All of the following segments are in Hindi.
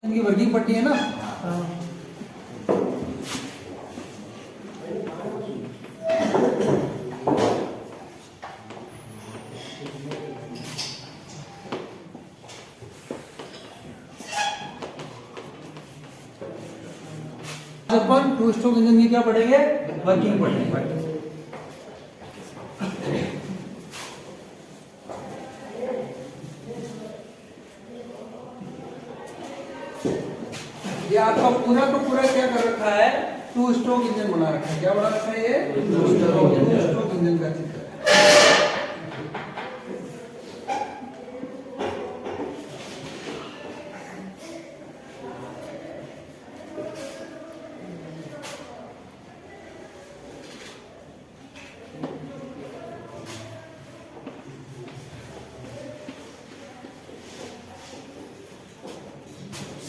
इनकी वर्किंग पट्टी है ना। अपन टू स्ट्रोक इंजन की क्या पढ़ेंगे, वर्किंग पढ़ेंगे। ये आपका पूरा का पूरा क्या कर रखा है, टू स्ट्रोक इंजन बना रखा है। क्या बना रखा है ये, टू स्ट्रोक इंजन का चित्र है।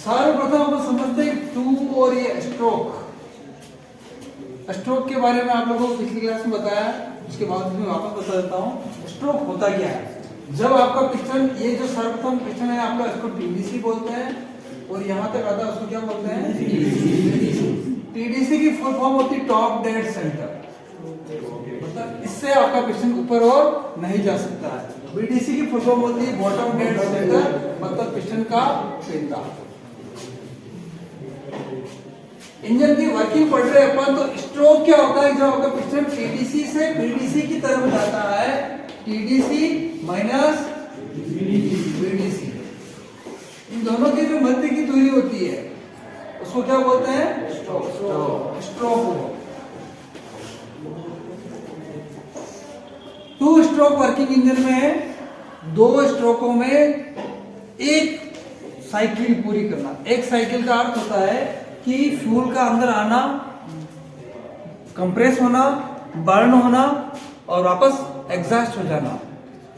सर्वप्रथम अपन समझते हैं टू और ये स्ट्रोक। स्ट्रोक के बारे में आप लोगों को पिछली क्लास में बताया, उसके बाद मैं वापस बता देता हूँ। स्ट्रोक होता क्या है, जब आपका पिस्टन, ये जो सर्वप्रथम पिस्टन है आपका, इसको टीडीसी बोलते हैं, और यहाँ तक आता है उसको क्या बोलते हैं, टीडीसी की फुल फॉर्म होती है टॉप डेड सेंटर। मतलब इससे आपका पिस्टन ऊपर और नहीं जा सकता है। बीडीसी की फुल फॉर्म होती है बॉटम डेड सेंटर, मतलब पिस्टन का पेंदा। इंजन की वर्किंग पढ़ रहे अपन, तो स्ट्रोक क्या होता है, जब आपका पिस्टन टीडीसी से बीडीसी की तरफ जाता है, टीडीसी माइनस बीडीसी, इन दोनों की जो मध्य की दूरी होती है उसको क्या बोलते हैं, stroke. Stroke. Two stroke working engine में दो स्ट्रोकों में एक साइकिल पूरी करना। एक साइकिल का अर्थ होता है कि फ्यूल का अंदर आना, कंप्रेस होना, बर्न होना और वापस एग्जॉस्ट हो जाना।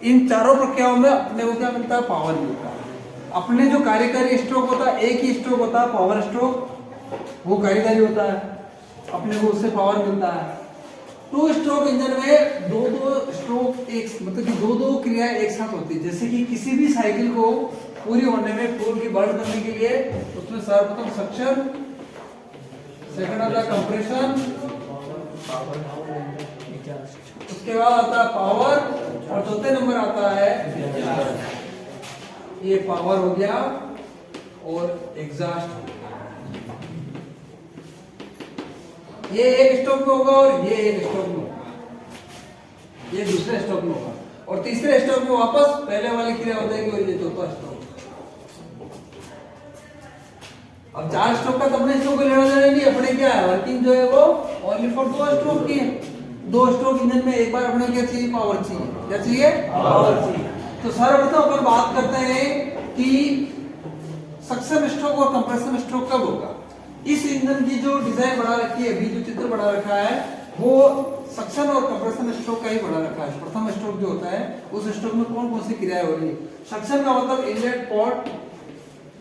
इन चारों प्रक्रियाओं में अपने को क्या मिलता है, पावर मिलता है। अपने जो कार्यकारी स्ट्रोक होता है, एक ही स्ट्रोक होता है पावर स्ट्रोक, वो कार्यकारी होता है, अपने को उससे पावर मिलता है। टू स्ट्रोक इंजन में दो दो स्ट्रोक एक, मतलब कि दो दो क्रियाएं एक साथ होती है। जैसे कि किसी भी साइकिल को पूरी होने में, फ्यूल की बर्न करने के लिए उसमें सर्वप्रथम सक्शन, सेकंड आता है कंप्रेशन, उसके बाद आता है पावर, और चौथे नंबर आता है, ये पावर हो गया और एग्जॉस्ट। ये एक स्ट्रोक में होगा और ये एक स्ट्रोक में होगा, ये दूसरे स्ट्रोक में होगा, और तीसरे स्ट्रोक में वापस पहले वाली क्रिया हो जाएगी और ये चौथा स्ट्रोक। अब चार स्ट्रोक का तो अपने स्ट्रोक को लेना देना नहीं, अपने क्या है, वर्किंग जो है वो ओनली फॉर दो स्ट्रोक की है। दो स्ट्रोक इंजन में एक बार अपने क्या चाहिए, पावर चाहिए। क्या चाहिए, पावर चाहिए। तो सर्वप्रथम अपन बात करते हैं कि सक्शन स्ट्रोक और कंप्रेशन स्ट्रोक कब होगा। इस इंजन की जो डिजाइन बना रखी है, अभी जो चित्र बना रखा है, वो सक्शन और कंप्रेशन स्ट्रोक का ही बना रखा है। प्रथम स्ट्रोक जो होता है, उस स्ट्रोक में कौन कौन सी क्रियाएं हो रही है। सक्शन का मतलब इनलेट पोर्ट।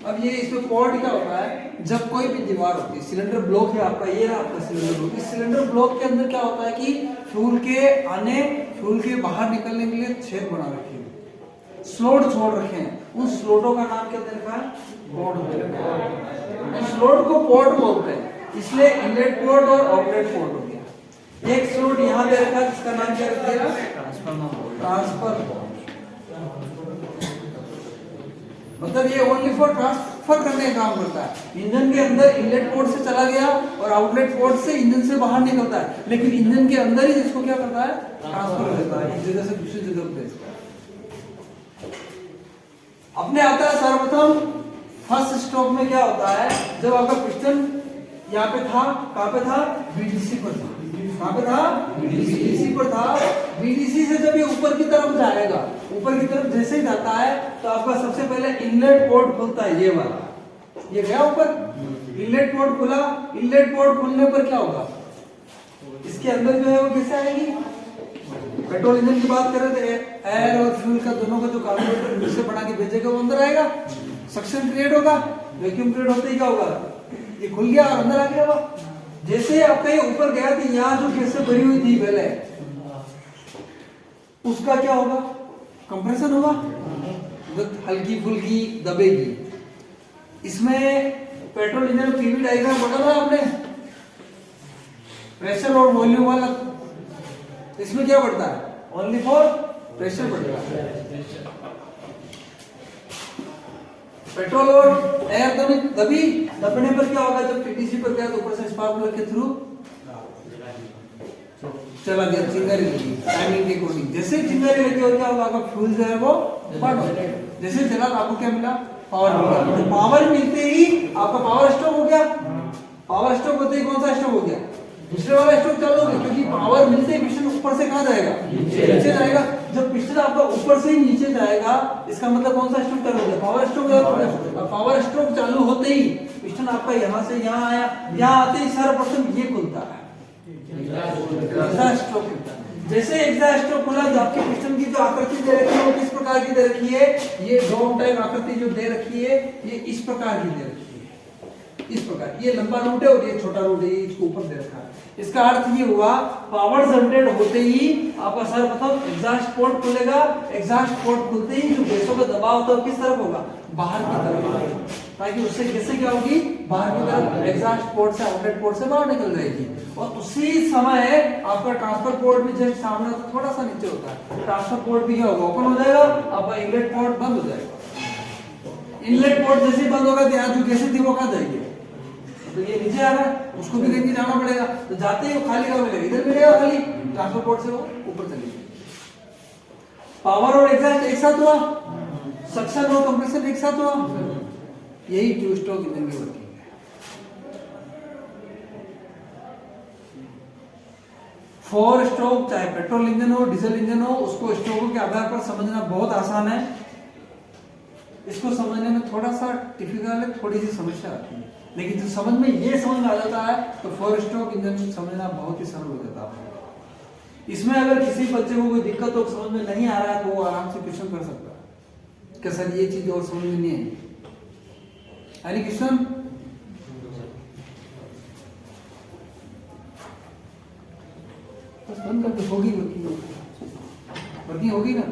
अब ये इसमें पोर्ट क्या होता है, जब कोई भी दीवार होती है, सिलेंडर ब्लॉक है आपका, ये रहा आपका सिलेंडर ब्लॉक। इस सिलेंडर ब्लॉक के अंदर क्या होता है कि फ्यूल के आने, फ्यूल के बाहर निकलने के लिए छेद बना रखे हैं, स्लॉट छोड़ रखे हैं। उन स्लॉटों का नाम क्या दे रखा है, पोर्ट दे रखा है। उस स्लॉट को पोर्ट बोलते हैं, इसलिए इनलेट पोर्ट और आउटलेट पोर्ट हो गया। एक स्लॉट यहाँ दे रखा है, जिसका नाम क्या रख दिया, ट्रांसफर पोर्ट। मतलब ये ओनली फॉर ट्रांसफर करने का काम करता है। इंजन के अंदर इनलेट पोर्ट से चला गया और आउटलेट पोर्ट से इंजन से बाहर निकलता है, लेकिन इंजन के अंदर ही जिसको क्या करता है, ट्रांसफर कर देता है, एक जगह से दूसरी जगह पे भेजता है। अपने आता है सर्वप्रथम फर्स्ट स्ट्रोक में क्या होता है, जब आपका पिस्टन यहाँ पे था, कहाँ पे था, बीडीसी पर था। कहाँ पे था, बीडीसी पर था। बीडीसी से जब ये ऊपर की तरफ जाएगा, ऊपर की तरफ जैसे ही जाता है, तो आपका सबसे पहले इनलेट पोर्ट खुलता है, ये वाला, ये गया ऊपर, इनलेट पोर्ट खुला। इनलेट पोर्ट खुलने पर क्या होगा, इसके अंदर जो है वो कैसे आएगी, पेट्रोल इंजन की बात करें तो एयर और फ्यूल का दोनों का जो कार्बोरेटर से बना के भेजेगा वो अंदर आएगा, सक्शन क्रिएट होगा, वैक्यूम क्रिएट होते ही क्या होगा, ये खुल गया और अंदर आ गया। वो जैसे आपका ये ऊपर गया थी, यहाँ जो गैसें भरी हुई थी पहले, उसका क्या होगा, कंप्रेशन होगा, हल्की फुल्की दबेगी। इसमें पेट्रोल इंजन पीवी डायग्राम पढ़ा था आपने, प्रेशर और वॉल्यूम वाला। इसमें क्या बढ़ता है, ओनली फॉर प्रेशर बढ़ेगा। पेट्रोल और एयर दोनों तभी दबने पर क्या होगा, जब टीटीसी पर गया तो ऊपर से स्पार्क प्लग के थ्रू चला गया, चिंगारी लगी टाइमिंग के अकॉर्डिंग। जैसे चिंगारी लगी और क्या होगा, आपका फ्यूल जो है वो बर्न हो जाएगा। जैसे चला तो आपको क्या मिला, पावर मिला। तो पावर मिलते ही आपका पावर स्ट्रोक हो गया। पावर स्ट्रोक होते ही कौन सा स्ट्रोक हो गया, दूसरे वाला स्ट्रोक चालू हो गया, क्योंकि पावर मिलते ही पिस्टन ऊपर से कहां जाएगा, नीचे जाएगा। जब पिस्टन आपका ऊपर से ही नीचे जाएगा, इसका मतलब कौन सा स्ट्रोक चालू हो गया, पावर स्ट्रोक। पावर स्ट्रोक चालू होते ही पिस्टन आपका यहां से यहां आया, यहां आते ही सर्वप्रथम ये खुलता है, एग्जॉस्ट स्ट्रोक खुलता है। जैसे एग्जॉस्ट स्ट्रोक खुला तो आपके पिस्टन की जो आकृति दे रखी है वो किस प्रकार की दे रखी है, ये डोम टाइप आकृति जो दे रखी है ये इस प्रकार की दे रखी है, इस प्रकार। ये लंबा रूट है और ये छोटा रूट है, इसको ऊपर दे रखा है। इसका अर्थ ये हुआ, पावर जनरेट होते ही आपका सर्वप्रथम एग्जॉस्ट पोर्ट खुलेगा। एग्जॉस्ट पोर्ट खुलते ही जो गैसों का दबाव होता है किस तरफ होगा, बाहर की तरफ, ताकि उससे गैसें क्या होगी, बाहर की तरफ, एग्जॉस्ट पोर्ट से आउटलेट पोर्ट से बाहर निकल जाएगी। और उसी समय आपका ट्रांसफर पोर्ट भी जस्ट सामने तो थोड़ा सा नीचे होता है, ट्रांसफर पोर्ट भी क्या होगा, ओपन हो जाएगा, आपका इनलेट पोर्ट बंद हो जाएगा। इनलेट पोर्ट जैसे बंद होगा तो यहाँ जो गैसें थी वो कहाँ जाएगी, तो ये नीचे आ रहा है, उसको भी कहीं जाना पड़ेगा। तो जाते ही वो खाली कहाँ मिलेगा, इधर मिलेगा खाली, ट्रांसफर पोर्ट से वो ऊपर चली जाएगी। पावर और एग्जॉस्ट एक साथ हुआ, सक्शन और कंप्रेशन एक साथ हुआ, यही टू स्ट्रोक इंजन की वर्किंग है। 4 स्ट्रोक चाहे पेट्रोल इंजन हो डीजल इंजन हो, उसको स्ट्रोकों के आधार पर समझना बहुत आसान है। इसको समझने में थोड़ा सा डिफिकल्ट है, थोड़ी सी समस्या आती है, लेकिन जो समझ में ये समझ में आ जाता है तो 4 स्ट्रोक इंजन समझना बहुत ही सरल हो जाता है। इसमें अगर किसी बच्चे को कोई दिक्कत हो, समझ में नहीं आ रहा है, तो वो आराम से क्वेश्चन कर सकता है कि सर ये चीज और समझ में नहीं है, एनी क्वेश्चन? बस बंद करके होगी, वर्किंग होगी ना।